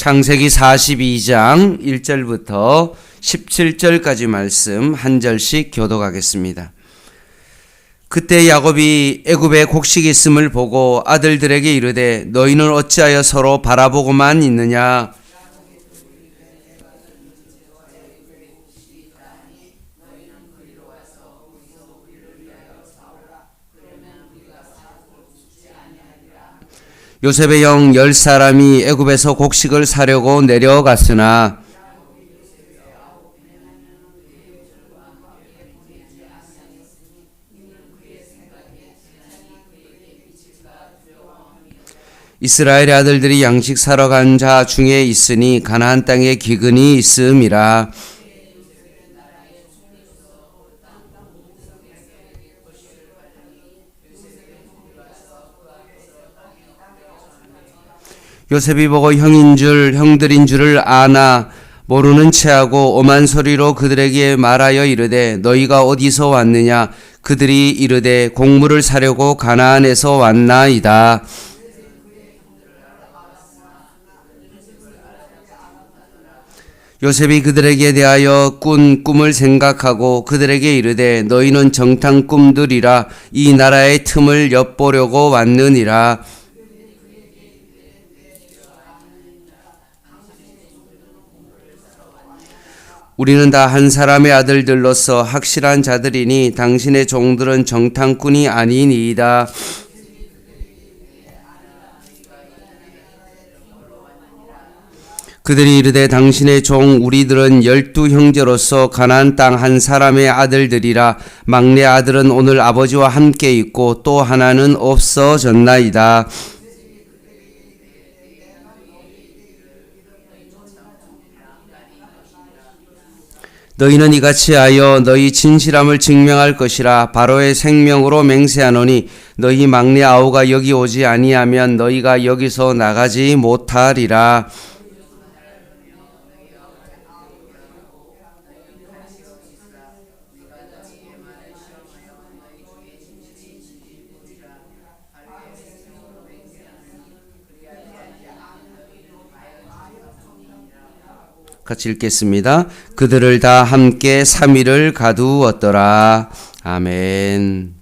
창세기 42장 1절부터 17절까지 말씀 한 절씩 교독하겠습니다. 그때 야곱이 애굽에 곡식이 있음을 보고 아들들에게 이르되 너희는 어찌하여 서로 바라보고만 있느냐? 요셉의 형 10사람이 애굽에서 곡식을 사려고 내려갔으나 이스라엘의 아들들이 양식 사러 간 자 중에 있으니 가나안 땅에 기근이 있음이라. 요셉이 보고 형들인 줄을 아나 모르는 체하고 엄한 소리로 그들에게 말하여 이르되 너희가 어디서 왔느냐? 그들이 이르되 곡물을 사려고 가나안에서 왔나이다. 요셉이 그들에게 대하여 꾼 꿈을 생각하고 그들에게 이르되 너희는 정탐 꿈들이라 이 나라의 틈을 엿보려고 왔느니라. 우리는 다 한 사람의 아들들로서 확실한 자들이니 당신의 종들은 정탐꾼이 아니니이다. 그들이 이르되 당신의 종 우리들은 12 형제로서 가나안 땅 한 사람의 아들들이라. 막내 아들은 오늘 아버지와 함께 있고 또 하나는 없어졌나이다. 너희는 이같이 하여 너희 진실함을 증명할 것이라. 바로의 생명으로 맹세하노니 너희 막내 아우가 여기 오지 아니하면 너희가 여기서 나가지 못하리라. 같이 읽겠습니다. 그들을 다 함께 3일을 가두었더라. 아멘.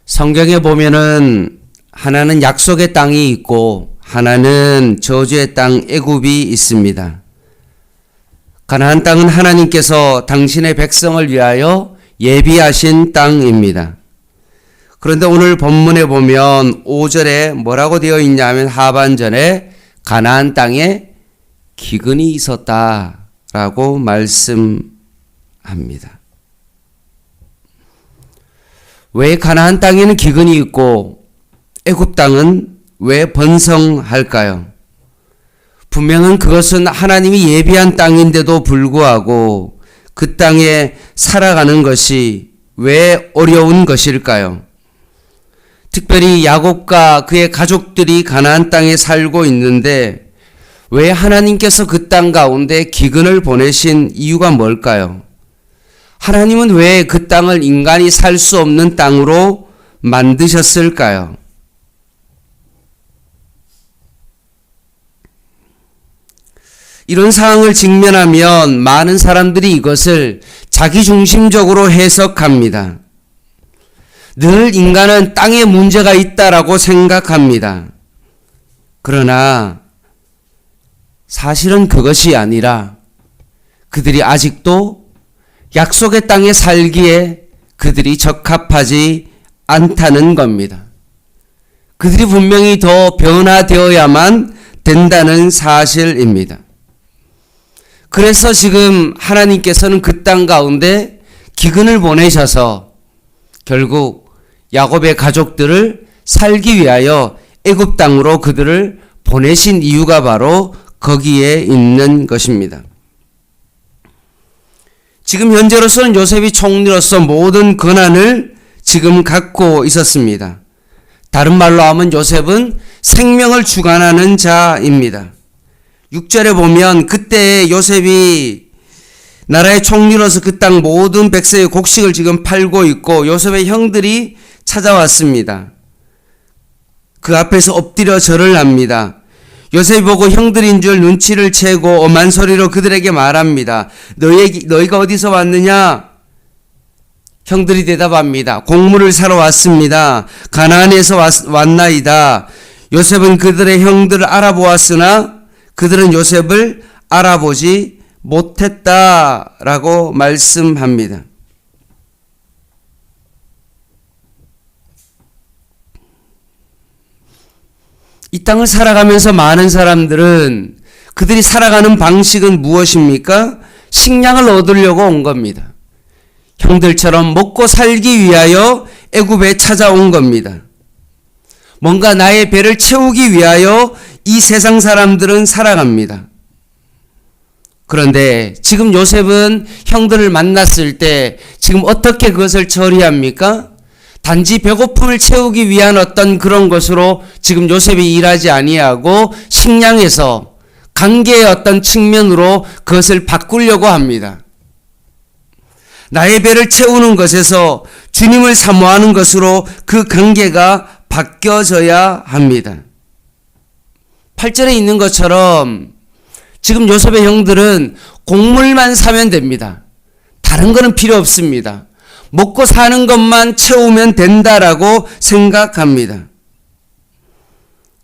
성경에 보면은 하나는 약속의 땅이 있고 하나는 저주의 땅 애굽이 있습니다. 가나안 땅은 하나님께서 당신의 백성을 위하여 예비하신 땅입니다. 그런데 오늘 본문에 보면 5절에 뭐라고 되어 있냐면 하반전에 가나안 땅에 기근이 있었다라고 말씀합니다. 왜 가나안 땅에는 기근이 있고 애굽 땅은 왜 번성할까요? 분명은 그것은 하나님이 예비한 땅인데도 불구하고 그 땅에 살아가는 것이 왜 어려운 것일까요? 특별히 야곱과 그의 가족들이 가나안 땅에 살고 있는데 왜 하나님께서 그 땅 가운데 기근을 보내신 이유가 뭘까요? 하나님은 왜 그 땅을 인간이 살 수 없는 땅으로 만드셨을까요? 이런 상황을 직면하면 많은 사람들이 이것을 자기중심적으로 해석합니다. 늘 인간은 땅에 문제가 있다라고 생각합니다. 그러나 사실은 그것이 아니라 그들이 아직도 약속의 땅에 살기에 그들이 적합하지 않다는 겁니다. 그들이 분명히 더 변화되어야만 된다는 사실입니다. 그래서 지금 하나님께서는 그 땅 가운데 기근을 보내셔서 결국 야곱의 가족들을 살기 위하여 애굽 땅으로 그들을 보내신 이유가 바로 거기에 있는 것입니다. 지금 현재로서는 요셉이 총리로서 모든 권한을 지금 갖고 있었습니다. 다른 말로 하면 요셉은 생명을 주관하는 자입니다. 6절에 보면 그때 요셉이 나라의 총리로서 그 땅 모든 백성의 곡식을 지금 팔고 있고 요셉의 형들이 찾아왔습니다. 그 앞에서 엎드려 절을 합니다. 요셉이 보고 형들인 줄 눈치를 채고 엄한 소리로 그들에게 말합니다. 너희가 어디서 왔느냐? 형들이 대답합니다. 곡물을 사러 왔습니다. 가나안에서 왔나이다. 요셉은 그들의 형들을 알아보았으나 그들은 요셉을 알아보지 못했다라고 말씀합니다. 이 땅을 살아가면서 많은 사람들은 그들이 살아가는 방식은 무엇입니까? 식량을 얻으려고 온 겁니다. 형들처럼 먹고 살기 위하여 애굽에 찾아온 겁니다. 뭔가 나의 배를 채우기 위하여 이 세상 사람들은 살아갑니다. 그런데 지금 요셉은 형들을 만났을 때 지금 어떻게 그것을 처리합니까? 단지 배고픔을 채우기 위한 어떤 그런 것으로 지금 요셉이 일하지 아니하고 식량에서 관계의 어떤 측면으로 그것을 바꾸려고 합니다. 나의 배를 채우는 것에서 주님을 사모하는 것으로 그 관계가 바뀌어져야 합니다. 8절에 있는 것처럼 지금 요셉의 형들은 곡물만 사면 됩니다. 다른 거는 필요 없습니다. 먹고 사는 것만 채우면 된다라고 생각합니다.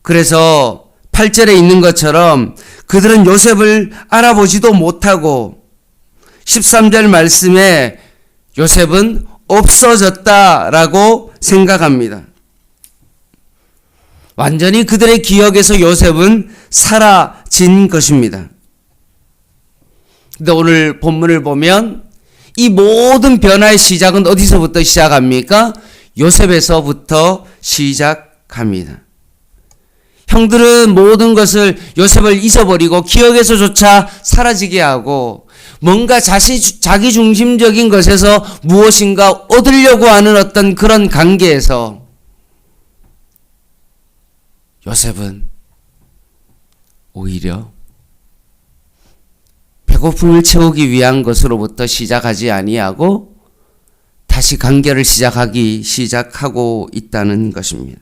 그래서 8절에 있는 것처럼 그들은 요셉을 알아보지도 못하고 13절 말씀에 요셉은 없어졌다라고 생각합니다. 완전히 그들의 기억에서 요셉은 사라진 것입니다. 근데 오늘 본문을 보면 이 모든 변화의 시작은 어디서부터 시작합니까? 요셉에서부터 시작합니다. 형들은 모든 것을 요셉을 잊어버리고 기억에서조차 사라지게 하고 뭔가 자기 중심적인 것에서 무엇인가 얻으려고 하는 어떤 그런 관계에서 요셉은 오히려 배고픔을 채우기 위한 것으로부터 시작하지 아니하고 다시 관계를 시작하고 있다는 것입니다.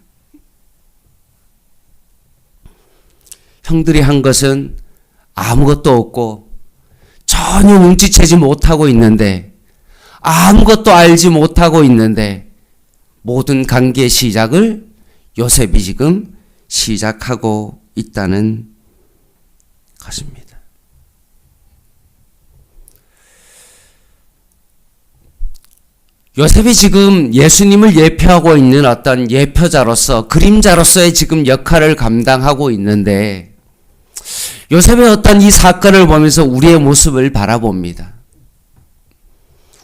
형들이 한 것은 아무것도 없고 전혀 눈치채지 못하고 있는데 아무것도 알지 못하고 있는데 모든 관계의 시작을 요셉이 지금 시작하고 있다는 것입니다. 요셉이 지금 예수님을 예표하고 있는 어떤 예표자로서 그림자로서의 지금 역할을 감당하고 있는데 요셉의 어떤 이 사건을 보면서 우리의 모습을 바라봅니다.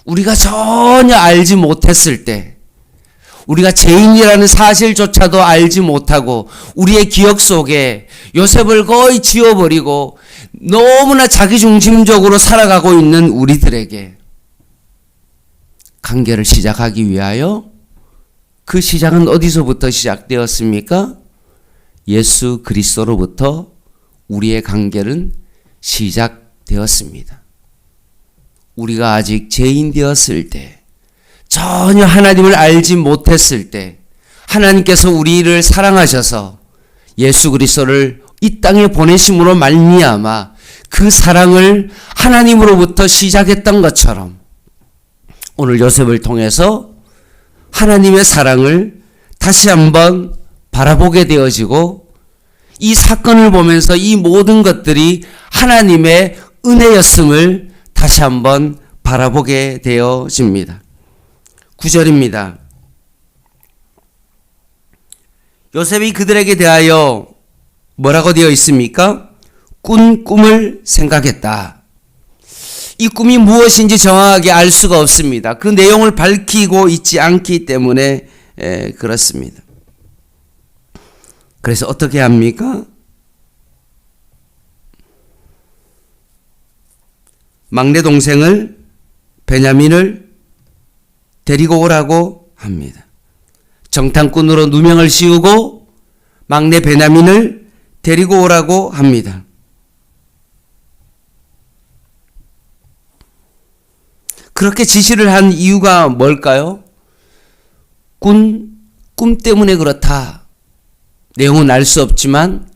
우리가 전혀 알지 못했을 때 우리가 죄인이라는 사실조차도 알지 못하고 우리의 기억 속에 요셉을 거의 지워버리고 너무나 자기중심적으로 살아가고 있는 우리들에게 관계를 시작하기 위하여 그 시작은 어디서부터 시작되었습니까? 예수 그리스도로부터 우리의 관계는 시작되었습니다. 우리가 아직 죄인 되었을 때 전혀 하나님을 알지 못했을 때 하나님께서 우리를 사랑하셔서 예수 그리스도를 이 땅에 보내심으로 말미암아 그 사랑을 하나님으로부터 시작했던 것처럼 오늘 요셉을 통해서 하나님의 사랑을 다시 한번 바라보게 되어지고 이 사건을 보면서 이 모든 것들이 하나님의 은혜였음을 다시 한번 바라보게 되어집니다. 9절입니다. 요셉이 그들에게 대하여 뭐라고 되어 있습니까? 꾼 꿈을 생각했다. 이 꿈이 무엇인지 정확하게 알 수가 없습니다. 그 내용을 밝히고 있지 않기 때문에 그렇습니다. 그래서 어떻게 합니까? 막내 동생을 베냐민을 데리고 오라고 합니다. 정탐꾼으로 누명을 씌우고 막내 베냐민을 데리고 오라고 합니다. 그렇게 지시를 한 이유가 뭘까요? 꿈 때문에 그렇다. 내용은 알 수 없지만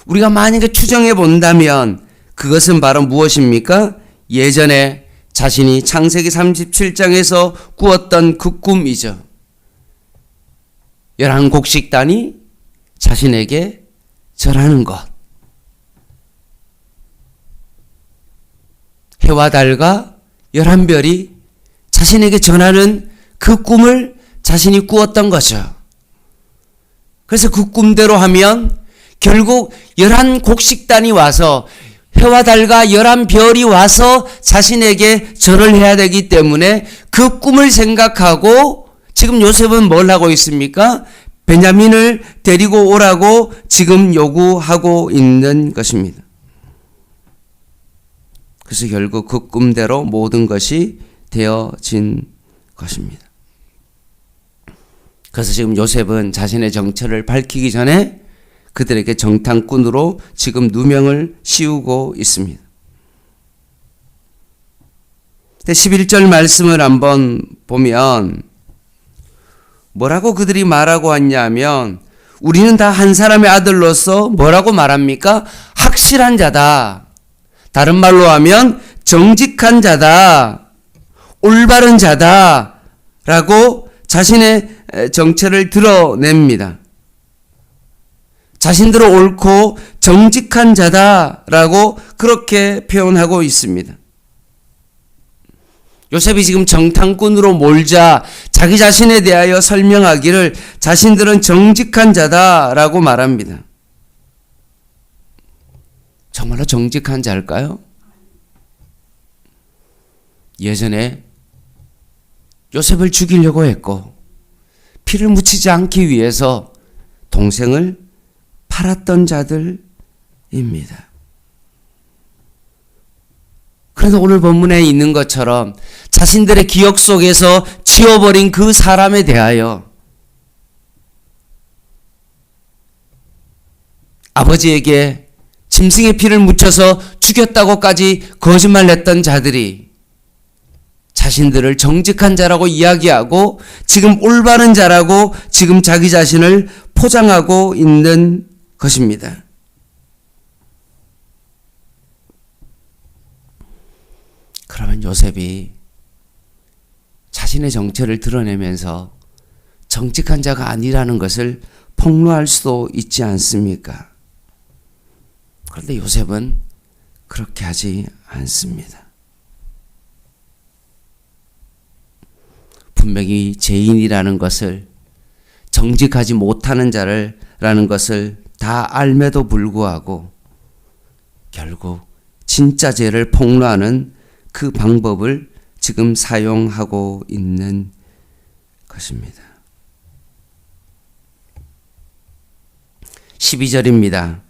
우리가 만약에 추정해 본다면 그것은 바로 무엇입니까? 예전에 자신이 창세기 37장에서 꾸었던 그 꿈이죠. 11곡식단이 자신에게 절하는 것. 해와 달과 11별이 자신에게 전하는 그 꿈을 자신이 꾸었던 거죠. 그래서 그 꿈대로 하면 결국 11곡식단이 와서 해와 달과 11별이 와서 자신에게 절을 해야 되기 때문에 그 꿈을 생각하고 지금 요셉은 뭘 하고 있습니까? 베냐민을 데리고 오라고 지금 요구하고 있는 것입니다. 그래서 결국 그 꿈대로 모든 것이 되어진 것입니다. 그래서 지금 요셉은 자신의 정체를 밝히기 전에 그들에게 정탐꾼으로 지금 누명을 씌우고 있습니다. 11절 말씀을 한번 보면 뭐라고 그들이 말하고 왔냐면 우리는 다 한 사람의 아들로서 뭐라고 말합니까? 확실한 자다. 다른 말로 하면 정직한 자다. 올바른 자다. 라고 자신의 정체를 드러냅니다. 자신들은 옳고 정직한 자다라고 그렇게 표현하고 있습니다. 요셉이 지금 정탐꾼으로 몰자 자기 자신에 대하여 설명하기를 자신들은 정직한 자다라고 말합니다. 정말로 정직한 자일까요? 예전에 요셉을 죽이려고 했고 피를 묻히지 않기 위해서 동생을 팔았던 자들입니다. 그래서 오늘 본문에 있는 것처럼 자신들의 기억 속에서 지워버린 그 사람에 대하여 아버지에게 짐승의 피를 묻혀서 죽였다고까지 거짓말했던 자들이 자신들을 정직한 자라고 이야기하고 지금 올바른 자라고 지금 자기 자신을 포장하고 있는 것입니다. 그러면 요셉이 자신의 정체를 드러내면서 정직한 자가 아니라는 것을 폭로할 수도 있지 않습니까? 그런데 요셉은 그렇게 하지 않습니다. 분명히 죄인이라는 것을 정직하지 못하는 자라는 것을 다 알매도 불구하고 결국 진짜 죄를 폭로하는 그 방법을 지금 사용하고 있는 것입니다. 12절입니다.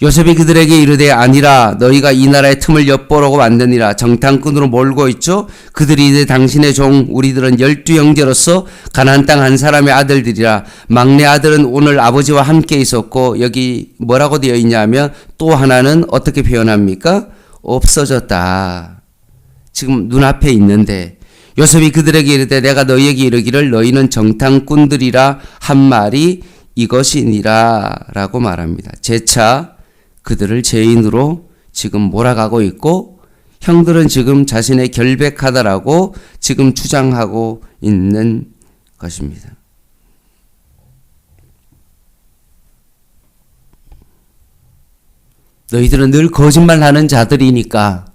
요셉이 그들에게 이르되 아니라 너희가 이 나라의 틈을 엿보라고 만드니라. 정탐꾼으로 몰고 있죠. 그들이 이제 당신의 종 우리들은 12형제로서 가나안 땅 한 사람의 아들들이라. 막내 아들은 오늘 아버지와 함께 있었고 여기 뭐라고 되어 있냐면 또 하나는 어떻게 표현합니까? 없어졌다. 지금 눈앞에 있는데 요셉이 그들에게 이르되 내가 너희에게 이르기를 너희는 정탐꾼들이라 한 말이 이것이니라 라고 말합니다. 재차 그들을 죄인으로 지금 몰아가고 있고 형들은 지금 자신의 결백하다라고 지금 주장하고 있는 것입니다. 너희들은 늘 거짓말하는 자들이니까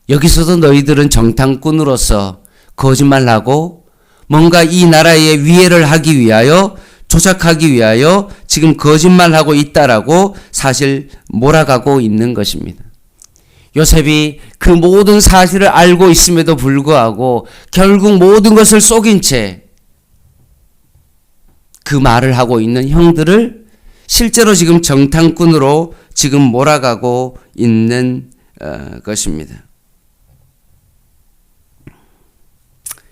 여기서도 너희들은 정탐꾼으로서 거짓말하고 뭔가 이 나라의 위해를 하기 위하여 조작하기 위하여 지금 거짓말하고 있다라고 사실 몰아가고 있는 것입니다. 요셉이 그 모든 사실을 알고 있음에도 불구하고 결국 모든 것을 속인 채 그 말을 하고 있는 형들을 실제로 지금 정탐꾼으로 지금 몰아가고 있는 것입니다.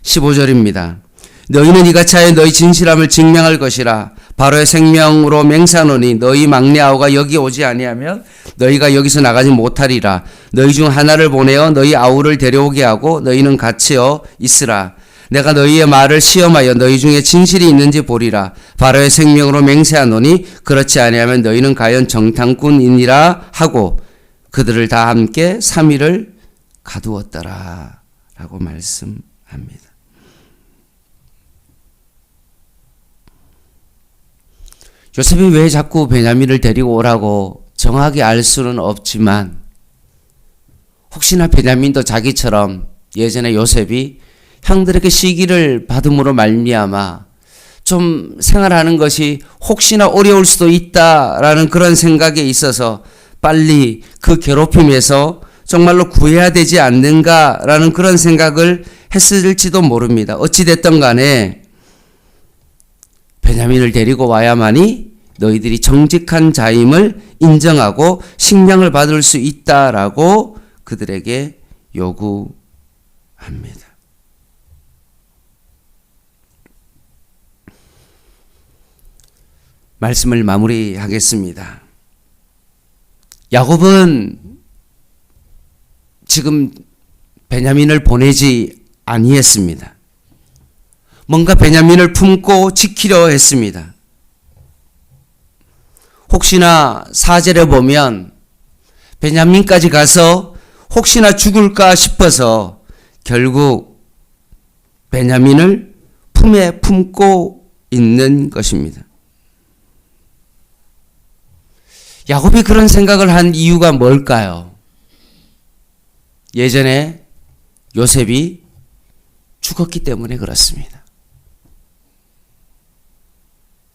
15절입니다. 너희는 이같이 하여 너희 진실함을 증명할 것이라. 바로의 생명으로 맹세하노니 너희 막내 아우가 여기 오지 아니하면 너희가 여기서 나가지 못하리라. 너희 중 하나를 보내어 너희 아우를 데려오게 하고 너희는 같이어 있으라. 내가 너희의 말을 시험하여 너희 중에 진실이 있는지 보리라. 바로의 생명으로 맹세하노니 그렇지 아니하면 너희는 과연 정탐꾼이니라 하고 그들을 다 함께 3일을 가두었더라 라고 말씀합니다. 요셉이 왜 자꾸 베냐민을 데리고 오라고 정확히 알 수는 없지만 혹시나 베냐민도 자기처럼 예전에 요셉이 형들에게 시기를 받음으로 말미암아 좀 생활하는 것이 혹시나 어려울 수도 있다라는 그런 생각에 있어서 빨리 그 괴롭힘에서 정말로 구해야 되지 않는가라는 그런 생각을 했을지도 모릅니다. 어찌됐든 간에 베냐민을 데리고 와야만이 너희들이 정직한 자임을 인정하고 식량을 받을 수 있다라고 그들에게 요구합니다. 말씀을 마무리하겠습니다. 야곱은 지금 베냐민을 보내지 아니했습니다. 뭔가 베냐민을 품고 지키려 했습니다. 혹시나 4절에 보면 베냐민까지 가서 혹시나 죽을까 싶어서 결국 베냐민을 품에 품고 있는 것입니다. 야곱이 그런 생각을 한 이유가 뭘까요? 예전에 요셉이 죽었기 때문에 그렇습니다.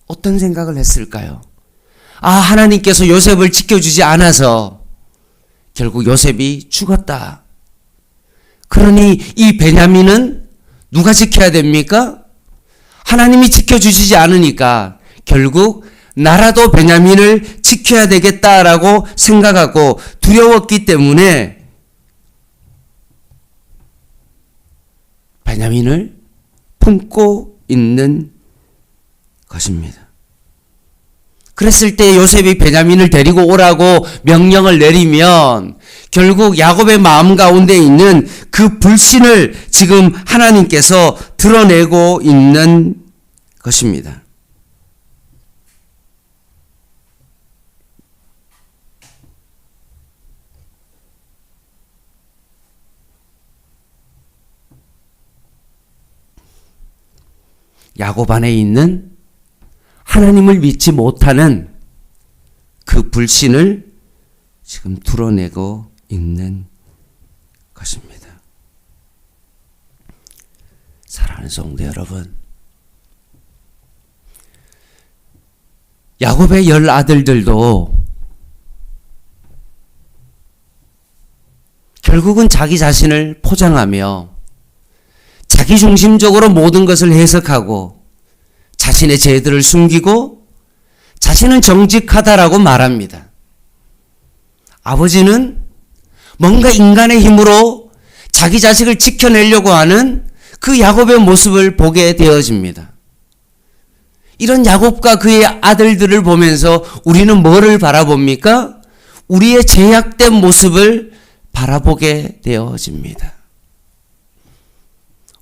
어떤 생각을 했을까요? 하나님께서 요셉을 지켜주지 않아서 결국 요셉이 죽었다. 그러니 이 베냐민은 누가 지켜야 됩니까? 하나님이 지켜주시지 않으니까 결국 나라도 베냐민을 지켜야 되겠다라고 생각하고 두려웠기 때문에 베냐민을 품고 있는 것입니다. 그랬을 때 요셉이 베냐민을 데리고 오라고 명령을 내리면 결국 야곱의 마음 가운데 있는 그 불신을 지금 하나님께서 드러내고 있는 것입니다. 야곱 안에 있는 하나님을 믿지 못하는 그 불신을 지금 드러내고 있는 것입니다. 사랑하는 성도 여러분, 야곱의 10 아들들도 결국은 자기 자신을 포장하며 자기 중심적으로 모든 것을 해석하고 자신의 죄들을 숨기고 자신은 정직하다라고 말합니다. 아버지는 뭔가 인간의 힘으로 자기 자식을 지켜내려고 하는 그 야곱의 모습을 보게 되어집니다. 이런 야곱과 그의 아들들을 보면서 우리는 뭐를 바라봅니까? 우리의 죄악된 모습을 바라보게 되어집니다.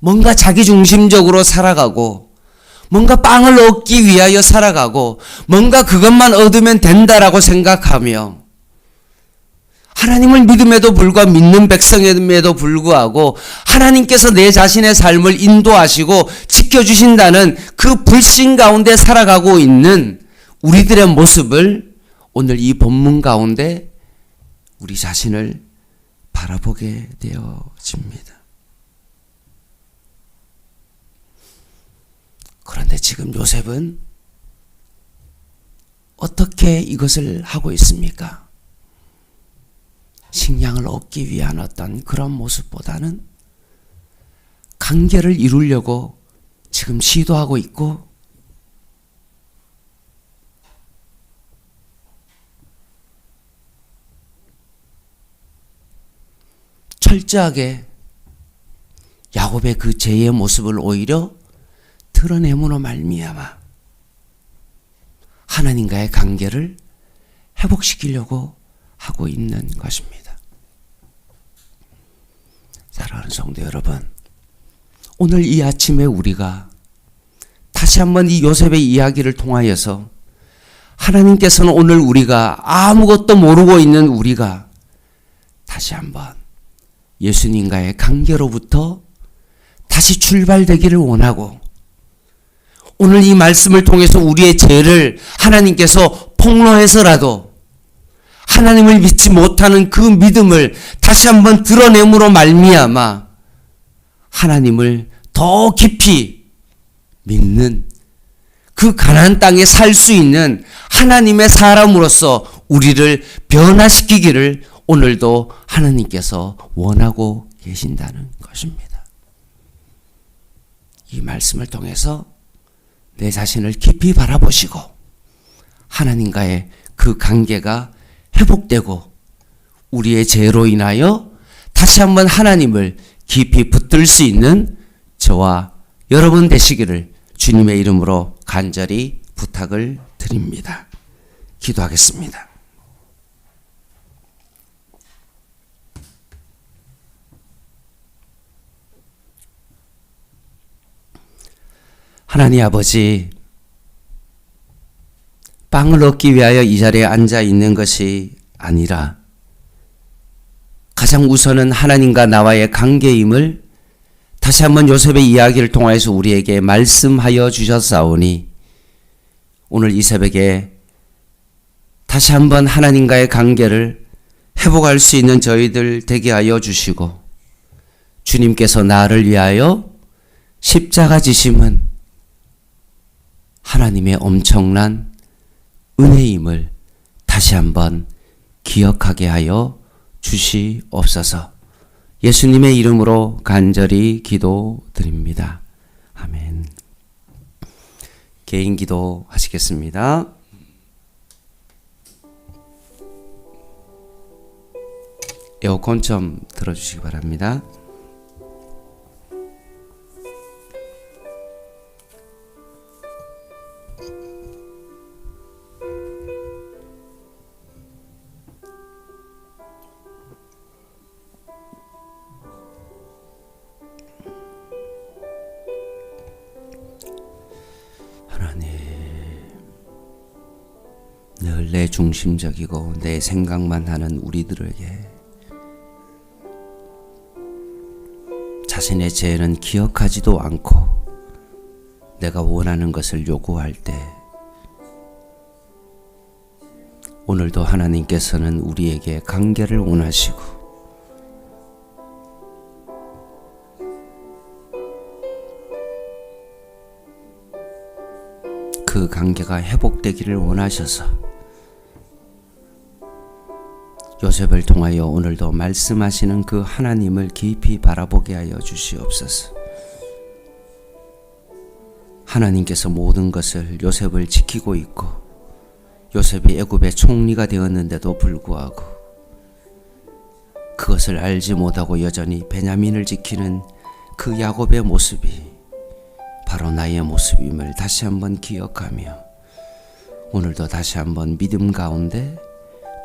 뭔가 자기중심적으로 살아가고 뭔가 빵을 얻기 위하여 살아가고 뭔가 그것만 얻으면 된다라고 생각하며 하나님을 믿음에도 불구하고 믿는 백성임에도 불구하고 하나님께서 내 자신의 삶을 인도하시고 지켜주신다는 그 불신 가운데 살아가고 있는 우리들의 모습을 오늘 이 본문 가운데 우리 자신을 바라보게 되어집니다. 그런데 지금 요셉은 어떻게 이것을 하고 있습니까? 식량을 얻기 위한 어떤 그런 모습보다는 관계를 이루려고 지금 시도하고 있고 철저하게 야곱의 그 죄의 모습을 오히려 드러냄으로 말미암아 하나님과의 관계를 회복시키려고 하고 있는 것입니다. 사랑하는 성도 여러분, 오늘 이 아침에 우리가 다시 한번 이 요셉의 이야기를 통하여서 하나님께서는 오늘 우리가 아무것도 모르고 있는 우리가 다시 한번 예수님과의 관계로부터 다시 출발되기를 원하고, 오늘 이 말씀을 통해서 우리의 죄를 하나님께서 폭로해서라도 하나님을 믿지 못하는 그 믿음을 다시 한번 드러냄으로 말미암아 하나님을 더 깊이 믿는, 그 가나안 땅에 살 수 있는 하나님의 사람으로서 우리를 변화시키기를 오늘도 하나님께서 원하고 계신다는 것입니다. 이 말씀을 통해서 내 자신을 깊이 바라보시고 하나님과의 그 관계가 회복되고 우리의 죄로 인하여 다시 한번 하나님을 깊이 붙들 수 있는 저와 여러분 되시기를 주님의 이름으로 간절히 부탁을 드립니다. 기도하겠습니다. 하나님 아버지, 빵을 얻기 위하여 이 자리에 앉아 있는 것이 아니라 가장 우선은 하나님과 나와의 관계임을 다시 한번 요셉의 이야기를 통해서 우리에게 말씀하여 주셨사오니, 오늘 이 새벽에 다시 한번 하나님과의 관계를 회복할 수 있는 저희들 되게 하여 주시고, 주님께서 나를 위하여 십자가 지심은 하나님의 엄청난 은혜임을 다시 한번 기억하게 하여 주시옵소서. 예수님의 이름으로 간절히 기도드립니다. 아멘. 개인 기도 하시겠습니다. 에어컨 좀 틀어주시기 바랍니다. 늘 내 중심적이고 내 생각만 하는 우리들에게 자신의 죄는 기억하지도 않고 내가 원하는 것을 요구할 때, 오늘도 하나님께서는 우리에게 관계를 원하시고 그 관계가 회복되기를 원하셔서 요셉을 통하여 오늘도 말씀하시는 그 하나님을 깊이 바라보게 하여 주시옵소서. 하나님께서 모든 것을 요셉을 지키고 있고 요셉이 애굽의 총리가 되었는데도 불구하고 그것을 알지 못하고 여전히 베냐민을 지키는 그 야곱의 모습이 바로 나의 모습임을 다시 한번 기억하며, 오늘도 다시 한번 믿음 가운데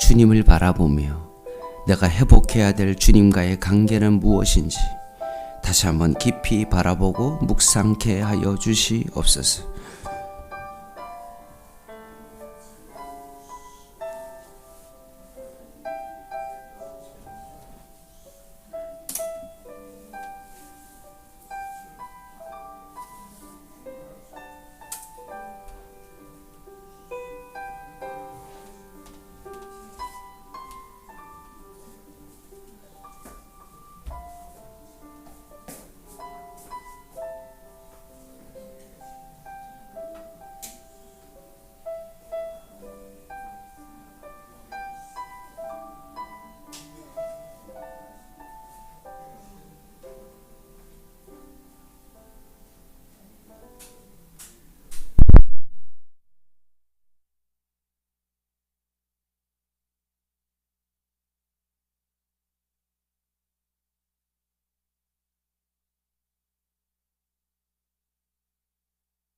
주님을 바라보며 내가 회복해야 될 주님과의 관계는 무엇인지 다시 한번 깊이 바라보고 묵상케 하여 주시옵소서.